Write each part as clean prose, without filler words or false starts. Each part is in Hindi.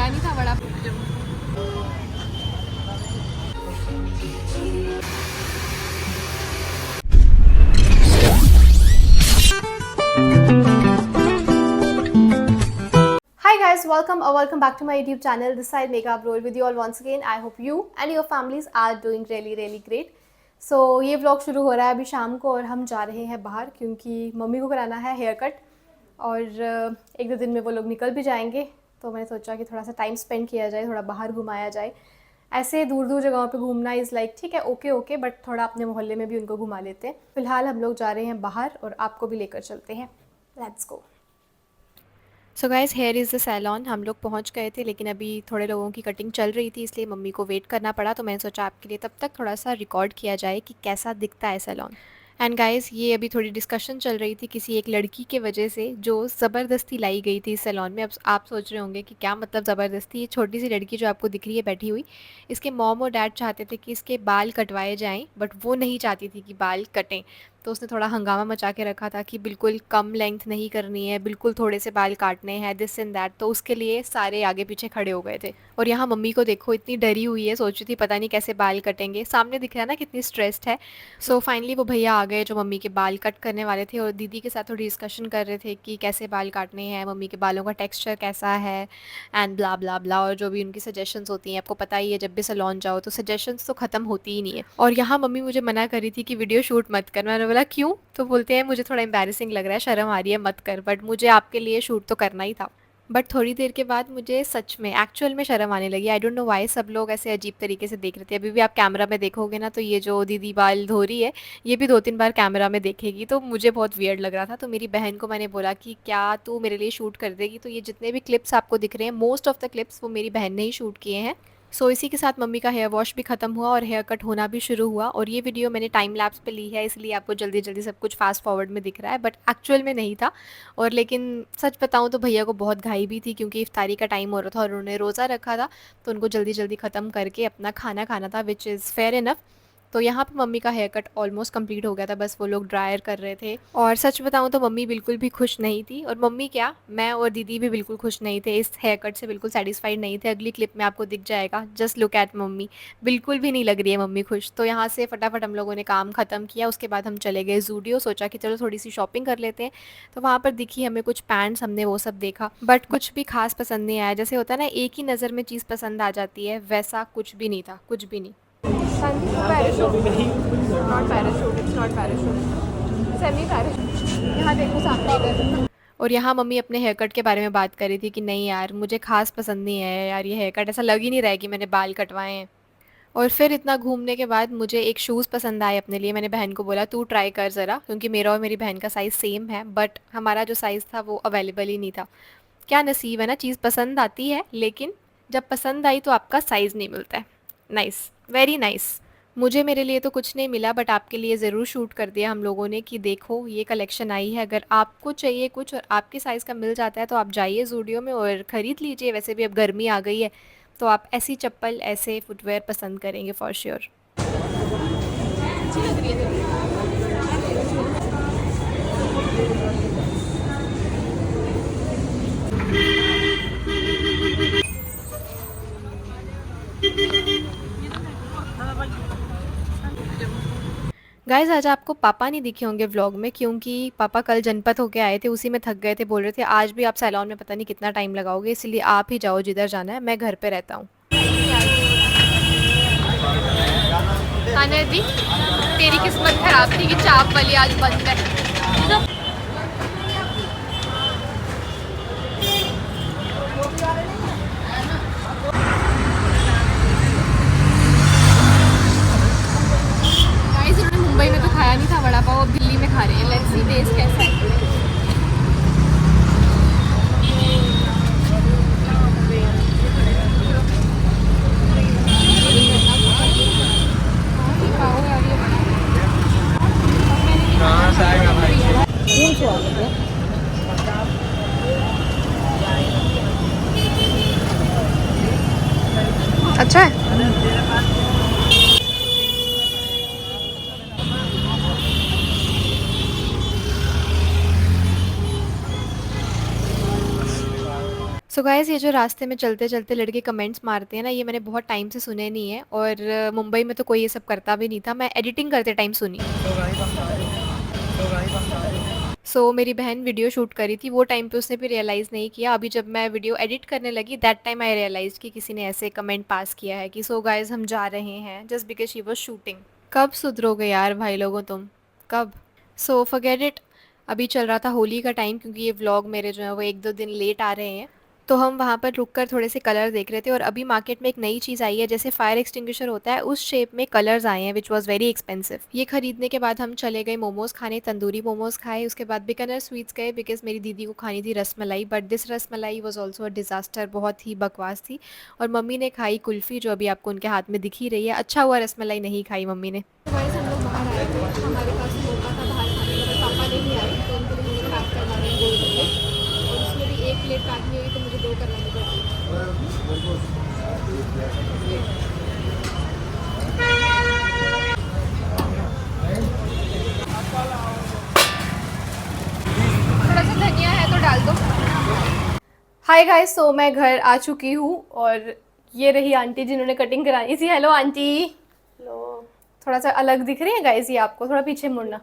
खाया नहीं था बड़ा। Hi guys, welcome back to my YouTube channel. This side Megha Brol with you all once again. I hope you and your families are doing really great. So ये vlog शुरू हो रहा है अभी शाम को और हम जा रहे हैं बाहर क्योंकि मम्मी को कराना है हेयर कट और एक दो दिन में वो लोग निकल भी जाएंगे। तो मैंने सोचा कि थोड़ा सा टाइम स्पेंड किया जाए, थोड़ा बाहर घुमाया जाए। ऐसे दूर दूर जगहों पे घूमना इज़ लाइक ठीक है, ओके बट थोड़ा अपने मोहल्ले में भी उनको घुमा लेते हैं। फिलहाल हम लोग जा रहे हैं बाहर और आपको भी लेकर चलते हैं। Let's go. So guys, here is the salon. हम लोग पहुंच गए थे लेकिन अभी थोड़े लोगों की कटिंग चल रही थी इसलिए मम्मी को वेट करना पड़ा। तो मैंने सोचा आपके लिए तब तक थोड़ा सा रिकॉर्ड किया जाए कि कैसा दिखता है सैलॉन। एंड गाइज़, ये अभी थोड़ी डिस्कशन चल रही थी किसी एक लड़की के वजह से जो ज़बरदस्ती लाई गई थी इस सैलॉन में। अब आप सोच रहे होंगे कि क्या मतलब ज़बरदस्ती। ये छोटी सी लड़की जो आपको दिख रही है बैठी हुई, इसके मॉम और डैड चाहते थे कि इसके बाल कटवाए जाएँ बट वो नहीं चाहती थी कि बाल कटें। तो उसने थोड़ा हंगामा मचा के रखा था कि बिल्कुल कम लेंथ नहीं करनी है, बिल्कुल थोड़े से बाल काटने हैं, दिस एंड दैट। तो उसके लिए सारे आगे पीछे खड़े हो गए थे। और यहाँ मम्मी को देखो, इतनी डरी हुई है, सोच रही थी पता नहीं कैसे बाल कटेंगे। सामने दिख रहा है ना कितनी स्ट्रेस्ड है। सो फाइनली वो भैया आ गए जो मम्मी के बाल कट करने वाले थे और दीदी के साथ थोड़ी डिस्कशन कर रहे थे कि कैसे बाल काटने हैं, मम्मी के बालों का टेक्स्चर कैसा है एंड ब्ला ब्ला ब्ला। और जो भी उनकी सजेशंस होती हैं, आपको पता ही है जब भी सैलून जाओ तो सजेशंस तो ख़त्म होती ही नहीं है। और यहाँ मम्मी मुझे मना करी थी कि वीडियो शूट मत कर। मैंने बोला क्यों? तो बोलते हैं मुझे थोड़ा एम्बैरेसिंग लग रहा है, शर्म आ रही है, मत कर। बट मुझे आपके लिए शूट तो करना ही था। बट थोड़ी देर के बाद मुझे सच में एक्चुअल में शर्म आने लगी। आई डोंट नो वाई सब लोग ऐसे अजीब तरीके से देख रहे थे। अभी भी आप कैमरा में देखोगे ना तो ये जो दीदी बाल धो रही है ये भी 2-3 बार कैमरा में देखेगी। तो मुझे बहुत वियर्ड लग रहा था। तो मेरी बहन को मैंने बोला कि क्या तू मेरे लिए शूट कर देगी। तो ये जितने भी क्लिप्स आपको दिख रहे हैं, मोस्ट ऑफ द क्लिप्स वो मेरी बहन ने ही शूट किए हैं। सो इसी के साथ मम्मी का हेयर वॉश भी ख़त्म हुआ और हेयर कट होना भी शुरू हुआ। और ये वीडियो मैंने टाइम लैप्स पे ली है इसलिए आपको जल्दी जल्दी सब कुछ फास्ट फॉरवर्ड में दिख रहा है, बट एक्चुअल में नहीं था। और लेकिन सच बताऊं तो भैया को बहुत घाई भी थी क्योंकि इफ्तारी का टाइम हो रहा था और उन्होंने रोज़ा रखा था। तो उनको जल्दी जल्दी ख़त्म करके अपना खाना खाना था, विच इज़ फेयर इनफ। तो यहाँ पे मम्मी का हेयर कट ऑलमोस्ट कंप्लीट हो गया था, बस वो लोग ड्रायर कर रहे थे। और सच बताऊँ तो मम्मी बिल्कुल भी खुश नहीं थी। और मम्मी क्या, मैं और दीदी भी बिल्कुल खुश नहीं थे, इस हेयर कट से बिल्कुल सेटिस्फाइड नहीं थे। अगली क्लिप में आपको दिख जाएगा, जस्ट लुक एट मम्मी। बिल्कुल भी नहीं लग रही है मम्मी खुश। तो यहाँ से फटाफट हम लोगों ने काम ख़त्म किया। उसके बाद हम चले गए ज़ूडियो, सोचा कि चलो थोड़ी सी शॉपिंग कर लेते हैं। तो वहाँ पर दिखी हमें कुछ पैंट्स, हमने वो सब देखा बट कुछ भी खास पसंद नहीं आया। जैसे होता है ना एक ही नज़र में चीज़ पसंद आ जाती है, वैसा कुछ भी नहीं था, कुछ भी नहीं। यहाँ देखो सामने इधर। और यहाँ मम्मी अपने हेयर कट के बारे में बात कर रही थी कि नहीं यार मुझे खास पसंद नहीं है यार, ये हेयर कट ऐसा लग ही नहीं रहा है कि मैंने बाल कटवाए हैं। और फिर इतना घूमने के बाद मुझे एक शूज़ पसंद आए अपने लिए। मैंने बहन को बोला तू ट्राई कर ज़रा, क्योंकि मेरा और मेरी बहन का साइज़ सेम है बट हमारा जो साइज़ था वो अवेलेबल ही नहीं था। क्या नसीब है ना, चीज़ पसंद आती है लेकिन जब पसंद आई तो आपका साइज़ नहीं मिलता है। Nice, very nice. मुझे मेरे लिए तो कुछ नहीं मिला बट आपके लिए ज़रूर शूट कर दिया हम लोगों ने कि देखो ये कलेक्शन आई है, अगर आपको चाहिए कुछ और आपके साइज़ का मिल जाता है तो आप जाइए ज़ूडियो में और ख़रीद लीजिए। वैसे भी अब गर्मी आ गई है तो आप ऐसी चप्पल, ऐसे फुटवेयर पसंद करेंगे फॉर श्योर। अच्छी लग रही है। गाइज़, आज आपको पापा नहीं दिखे होंगे व्लॉग में क्योंकि पापा कल जनपद होके आए थे, उसी में थक गए थे। बोल रहे थे आज भी आप सैलून में पता नहीं कितना टाइम लगाओगे, इसलिए आप ही जाओ जिधर जाना है, मैं घर पे रहता हूँ। दी तेरी किस्मत खराब थी कि चाप वाली आज बंद है। गाइस, उन्होंने मुंबई में तो खाया नहीं था वड़ा पाव, अब दिल्ली में खा रहे हैं। लेट्स सी टेस्ट कैसा है। अच्छा है। सो गाइस, ये जो रास्ते में चलते-चलते लड़के कमेंट्स मारते हैं ना, ये मैंने बहुत टाइम से सुने नहीं है और मुंबई में तो कोई ये सब करता भी नहीं था। मैं एडिटिंग करते टाइम सुनी। सो मेरी बहन वीडियो शूट करी थी, वो टाइम पे उसने भी रियलाइज़ नहीं किया। अभी जब मैं वीडियो एडिट करने लगी दैट टाइम आई रियलाइज़ कि किसी ने ऐसे कमेंट पास किया है कि सो गाइस हम जा रहे हैं just because she was shooting. कब सुधरोगे यार भाई लोगों तुम? कब? So forget it. अभी चल रहा था होली का टाइम, क्योंकि ये व्लॉग मेरे जो है वो 1-2 दिन लेट आ रहे हैं। तो हम वहाँ पर रुक कर थोड़े से कलर देख रहे थे और अभी मार्केट में एक नई चीज़ आई है, जैसे फायर एक्सटिंग्विशर होता है उस शेप में कलर्स आए हैं विच वाज़ वेरी एक्सपेंसिव। ये खरीदने के बाद हम चले गए मोमोज़ खाने, तंदूरी मोमोज़ खाए, उसके बाद बीकानेर स्वीट्स गए बिकॉज़ मेरी दीदी को खानी थी rasmalai, but this rasmalai was also a disaster, बहुत ही बकवास थी। और मम्मी ने खाई कुल्फ़ी, जो अभी आपको उनके हाथ में दिख ही रही है। अच्छा हुआ रसमलाई नहीं खाई मम्मी ने। गाइस हम लोग बाहर आए थे, हमारे पास मौका था बाहर खाने का, बट पापा नहीं आए तो उनके लिए मुझे पैक करवा रहे हैं गोलगप्पे, और उसमें भी एक प्लेट पैक नहीं हुई तो मुझे 2 करवानी पड़ी। थोड़ा सा धनिया है तो डाल दो। हाय गाइस, सो मैं घर आ चुकी हूँ और ये रही आंटी जिन्होंने कटिंग कराई थी। Hello aunty. हेलो। थोड़ा सा अलग दिख रही है गाइस ये आपको, थोड़ा पीछे मुड़ना।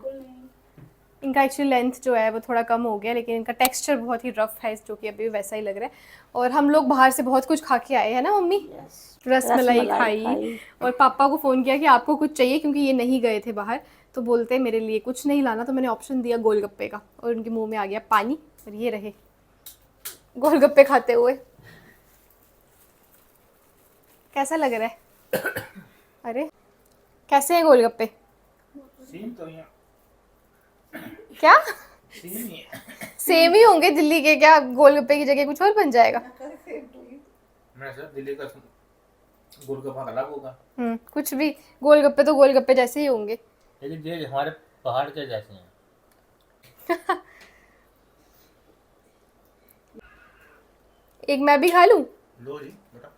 इनका एक्चुअली लेंथ जो है वो थोड़ा कम हो गया, लेकिन इनका टेक्सचर बहुत ही रफ है, जो कि अभी वैसा ही लग रहा है। और हम लोग बाहर से बहुत कुछ खा के आए हैं ना मम्मी। यस। रसमलाई खाई और पापा को फ़ोन किया कि आपको कुछ चाहिए, क्योंकि ये नहीं गए थे बाहर। तो बोलते मेरे लिए कुछ नहीं लाना, तो मैंने ऑप्शन दिया गोलगप्पे का और उनके मुंह में आ गया पानी, और ये रहे गोलगप्पे खाते हुए। कैसा लग रहा है? अरे कैसे हैं गोलगप्पे? तो यहाँ क्या सेम ही है। सेम ही होंगे दिल्ली के? क्या गोलगप्पे की जगह कुछ और बन जाएगा? मैं सर दिल्ली का गोलगप्पा अलग होगा, कुछ भी, गोलगप्पे तो गोलगप्पे जैसे ही होंगे। लेकिन ये हमारे पहाड़ के जैसे हैं। एक मैं भी खा लूं? लो जी बेटा।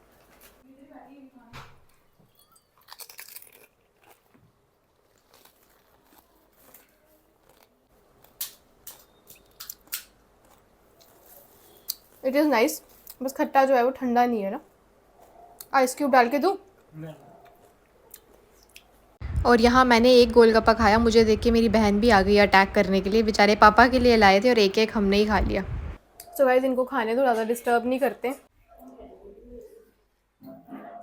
इट इज़ नाइस, बस खट्टा जो है वो ठंडा नहीं है ना। आइस क्यूब डाल के दूँ? और यहाँ मैंने एक गोलगप्पा खाया, मुझे देख के मेरी बहन भी आ गई अटैक करने के लिए। बेचारे पापा के लिए लाए थे और एक एक हमने ही खा लिया। सो गाइस इनको खाने तो ज़्यादा डिस्टर्ब नहीं करते।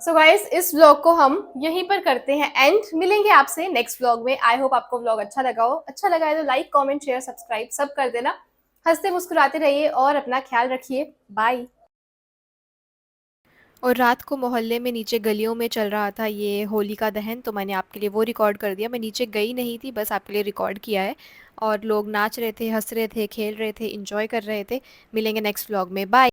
सो गाइस इस व्लॉग को हम यहीं पर करते हैं एंड, मिलेंगे आपसे नेक्स्ट व्लॉग में। आई होप आपको व्लॉग अच्छा लगा हो। अच्छा लगा है तो लाइक कमेंट शेयर सब्सक्राइब सब कर देना। हंसते मुस्कुराते रहिए और अपना ख्याल रखिए। बाय। और रात को मोहल्ले में नीचे गलियों में चल रहा था ये होली का दहन, तो मैंने आपके लिए वो रिकॉर्ड कर दिया। मैं नीचे गई नहीं थी, बस आपके लिए रिकॉर्ड किया है। और लोग नाच रहे थे, हंस रहे थे, खेल रहे थे, इंजॉय कर रहे थे। मिलेंगे नेक्स्ट व्लॉग में। बाय।